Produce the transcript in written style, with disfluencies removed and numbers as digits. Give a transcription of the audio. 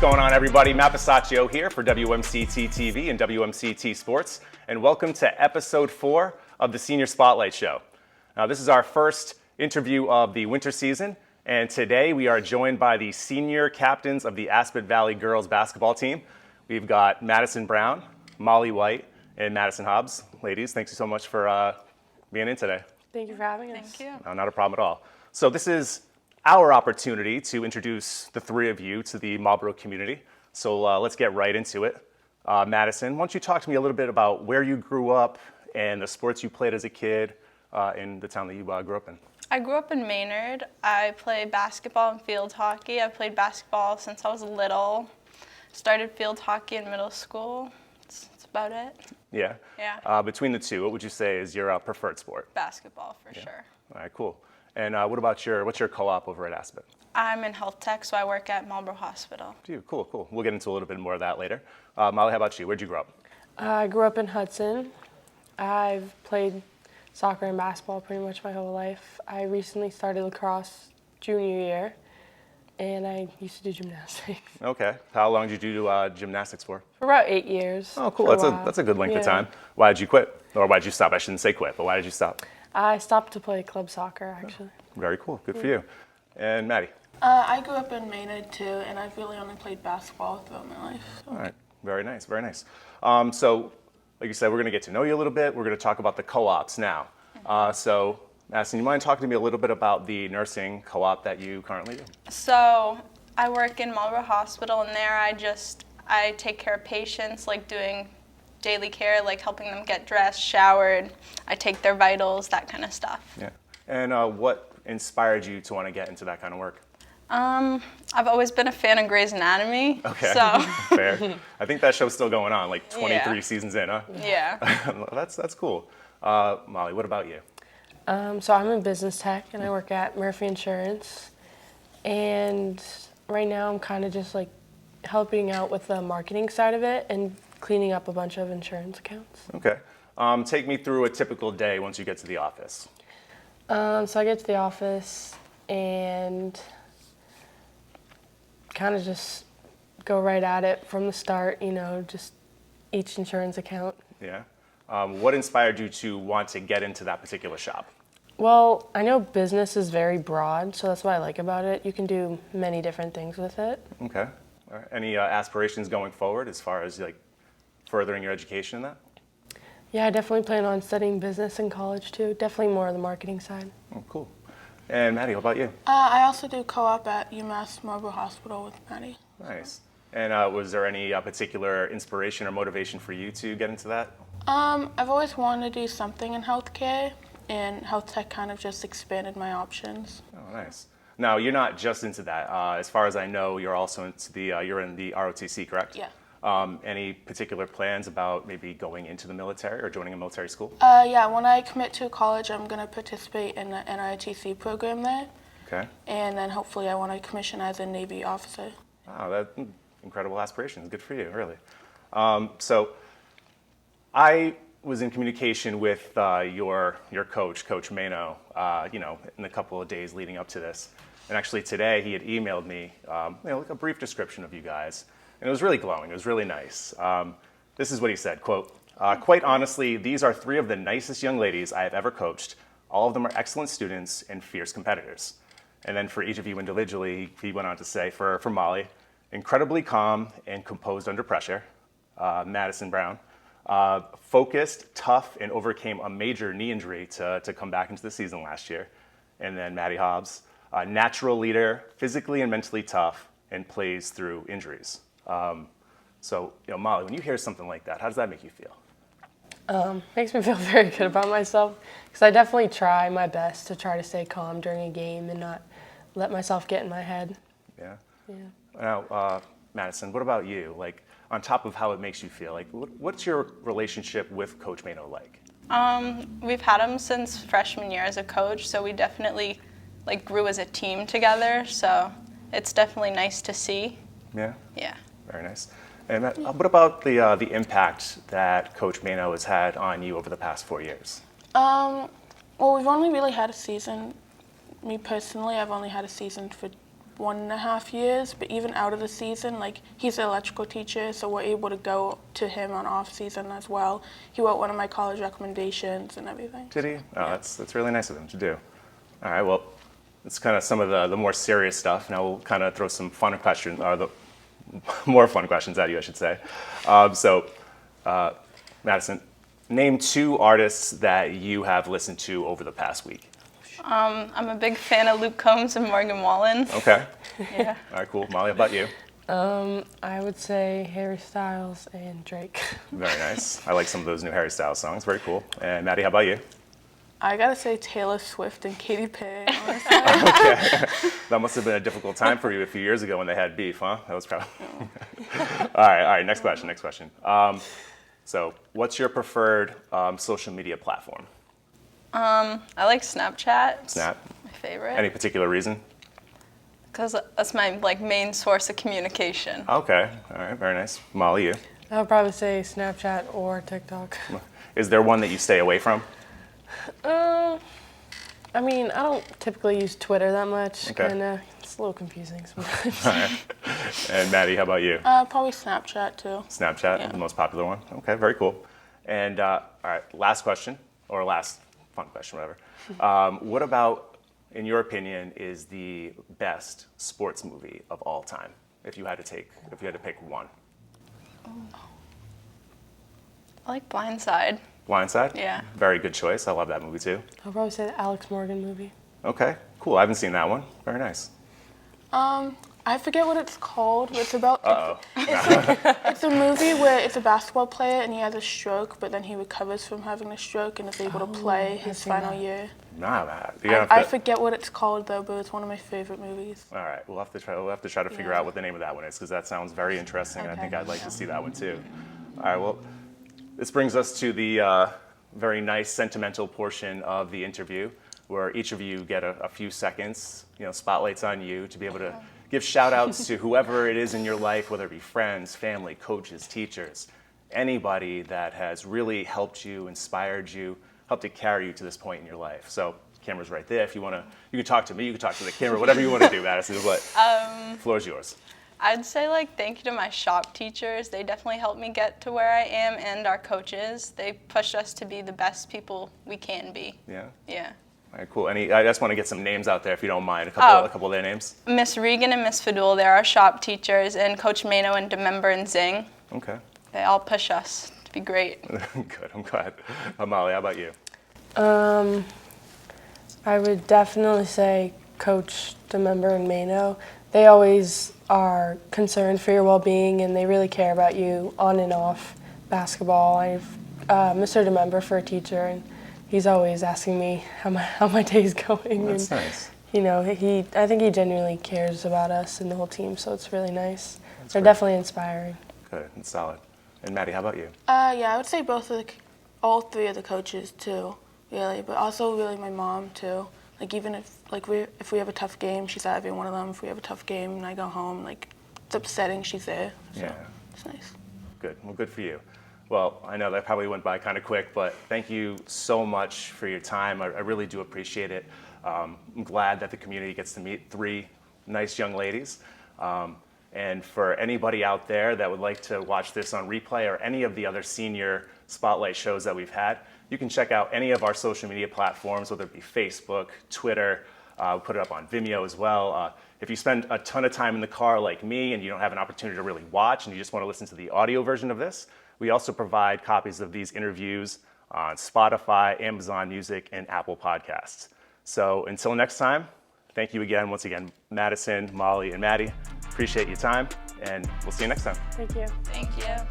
going on, everybody? Matt Besachio here for WMCT-TV and WMCT Sports, and welcome to episode 4 of the Senior Spotlight Show. Now, this is our first interview of the winter season, and today we are joined by the senior captains of the Aspen Valley girls basketball team. We've got Madison Brown, Molly White, and Madison Hobbs. Ladies, thanks so much for being in today. Thank you for having us. Thank you. No, not a problem at all. So this is our opportunity to introduce the three of you to the Marlboro community. So let's get right into it. Madison, why don't you talk to me a little bit about where you grew up and the sports you played as a kid in the town that you grew up in? I grew up in Maynard. I play basketball and field hockey. I've played basketball since I was little. Started field hockey in middle school. That's about it. Yeah? Yeah. Between the two, what would you say is your preferred sport? Basketball for sure. All right, cool. And what about what's your co-op over at Aspen? I'm in health tech, so I work at Marlboro Hospital. Cool. We'll get into a little bit more of that later. Molly, how about you? Where'd you grow up? I grew up in Hudson. I've played soccer and basketball pretty much my whole life. I recently started lacrosse junior year, and I used to do gymnastics. Okay. How long did you do gymnastics for? For about 8 years. Oh, cool. That's a good length of Yeah. time. Why did you quit? Or why did you stop? I shouldn't say quit, but why did you stop? I stopped to play club soccer, actually. Very cool. Good for you. And Maddie? I grew up in Maynard too, and I've really only played basketball throughout my life. So. All right. Very nice. So, like you said, we're going to get to know you a little bit. We're going to talk about the co-ops now. So, Madison, you mind talking to me a little bit about the nursing co-op that you currently do? So I work in Marlboro Hospital, and there I take care of patients, like doing daily care, like helping them get dressed, showered. I take their vitals, that kind of stuff. Yeah. And what inspired you to want to get into that kind of work? I've always been a fan of Grey's Anatomy. Okay. So Fair. I think that show's still going on, like 23 Yeah. seasons in, huh? yeah. That's cool. Molly, what about you? So I'm in business tech, and I work at Murphy Insurance. And right now I'm kind of just like helping out with the marketing side of it and cleaning up a bunch of insurance accounts. Okay. Take me through a typical day once you get to the office. So I get to the office and kind of just go right at it from the start, just each insurance account. Yeah. What inspired you to want to get into that particular shop? Well, I know business is very broad, so that's what I like about it. You can do many different things with it. Okay. All right. Any aspirations going forward as far as like furthering your education in that? Yeah, I definitely plan on studying business in college too. Definitely more on the marketing side. Oh, cool. And Maddie, what about you? I also do co-op at UMass Marlboro Hospital with Maddie. Nice. And was there any particular inspiration or motivation for you to get into that? I've always wanted to do something in healthcare, and health tech kind of just expanded my options. Oh, nice. Now, you're not just into that. As far as I know, you're also into you're in the ROTC, correct? Yeah. Any particular plans about maybe going into the military or joining a military school? Yeah, when I commit to college, I'm going to participate in the NITC program there, Okay. and then hopefully I want to commission as a Navy officer. Wow, that's incredible aspirations. Good for you, really. So I was in communication with your coach, Coach Mano, in the couple of days leading up to this. And actually today he had emailed me, like a brief description of you guys. And it was really glowing. It was really nice. This is what he said, quote, "Quite honestly, these are 3 of the nicest young ladies I have ever coached. All of them are excellent students and fierce competitors." And then for each of you individually, he went on to say, for Molly, incredibly calm and composed under pressure. Madison Brown, focused, tough, and overcame a major knee injury to come back into the season last year. And then Maddie Hobbs, natural leader, physically and mentally tough, and plays through injuries. So, Molly, when you hear something like that, how does that make you feel? Makes me feel very good about myself because I definitely try my best to try to stay calm during a game and not let myself get in my head. Yeah. Yeah. Now, Madison, what about you? Like, on top of how it makes you feel, like, what's your relationship with Coach Mano like? We've had him since freshman year as a coach, so we definitely grew as a team together. So it's definitely nice to see. Yeah. Yeah. Very nice. And what about the impact that Coach Mano has had on you over the past 4 years? Well, we've only really had a season. Me personally, I've only had a season for 1.5 years, but even out of the season, like he's an electrical teacher, so we're able to go to him on off season as well. He wrote one of my college recommendations and everything. Did he? Oh, that's really nice of him to do. All right, well, it's kind of some of the more serious stuff. Now we'll kind of throw some fun questions, or the more fun questions at you, I should say. Madison, name 2 artists that you have listened to over the past week. I'm a big fan of Luke Combs and Morgan Wallen. Okay. Yeah. All right, cool. Molly, how about you? I would say Harry Styles and Drake. Very nice. I like some of those new Harry Styles songs. Very cool. And Maddie, how about you? I gotta say Taylor Swift and Katy Perry, honestly. Okay. That must have been a difficult time for you a few years ago when they had beef, huh? That was probably. All right. Next question. So, what's your preferred social media platform? I like Snapchat. Snap. My favorite. Any particular reason? Because that's my main source of communication. Okay. All right. Very nice. Molly, you? I would probably say Snapchat or TikTok. Is there one that you stay away from? I mean, I don't typically use Twitter that much. Okay. Kinda, it's a little confusing sometimes. All right. And Maddie, how about you? Probably Snapchat too. Snapchat, Yeah. the most popular one. Okay, very cool. And all right, last question, or last fun question, whatever. What about, in your opinion, is the best sports movie of all time? If you had to pick one. I like Blindside. Blindside? Yeah. Very good choice. I love that movie too. I'll probably say the Alex Morgan movie. Okay, cool. I haven't seen that one. Very nice. I forget what it's called, but it's about, Uh-oh. it's a movie where it's a basketball player and he has a stroke, but then he recovers from having a stroke and is able to play his seen final that. year. Nah, man. I forget what it's called though, but it's one of my favorite movies. All right, we'll have to try to figure Yeah. out what the name of that one is, because that sounds very interesting, and I Okay. think I'd like to see that one too. All right, well, this brings us to the very nice sentimental portion of the interview, where each of you get a few seconds, spotlights on you to be able to give shout outs to whoever it is in your life, whether it be friends, family, coaches, teachers, anybody that has really helped you, inspired you, helped to carry you to this point in your life. So, camera's right there. If you want to, you can talk to me, you can talk to the camera, whatever you want to do, Madison. But floor's yours. I'd say thank you to my shop teachers. They definitely helped me get to where I am, and our coaches. They pushed us to be the best people we can be. Yeah. Yeah. All right, cool. I just want to get some names out there, if you don't mind. A couple of their names. Miss Regan and Miss Fadul, they're our shop teachers, and Coach Mano and Demember and Zing. Okay. They all push us to be great. Good. I'm glad. Molly, how about you? I would definitely say Coach Demember and Mano. They always are concerned for your well-being, and they really care about you on and off basketball. I've Mr. Demember for a teacher, and he's always asking me how my day's going. That's and, nice. I think he genuinely cares about us and the whole team, so it's really nice. They're great. definitely inspiring. Good. That's solid. And Maddie, how about you? Yeah, I would say all 3 of the coaches too, really, but also really my mom too. Even if we have a tough game, she's at every one of them. If we have a tough game and I go home, it's upsetting, she's there. So Yeah. it's nice. Good. Well, good for you. Well, I know that probably went by kind of quick, but thank you so much for your time. I really do appreciate it. I'm glad that the community gets to meet 3 nice young ladies. And for anybody out there that would like to watch this on replay or any of the other senior spotlight shows that we've had, you can check out any of our social media platforms, whether it be Facebook, Twitter, put it up on Vimeo as well. If you spend a ton of time in the car like me and you don't have an opportunity to really watch and you just want to listen to the audio version of this, we also provide copies of these interviews on Spotify, Amazon Music, and Apple Podcasts. So until next time, thank you again, once again, Madison, Molly, and Maddie. Appreciate your time, and we'll see you next time. Thank you. Thank you.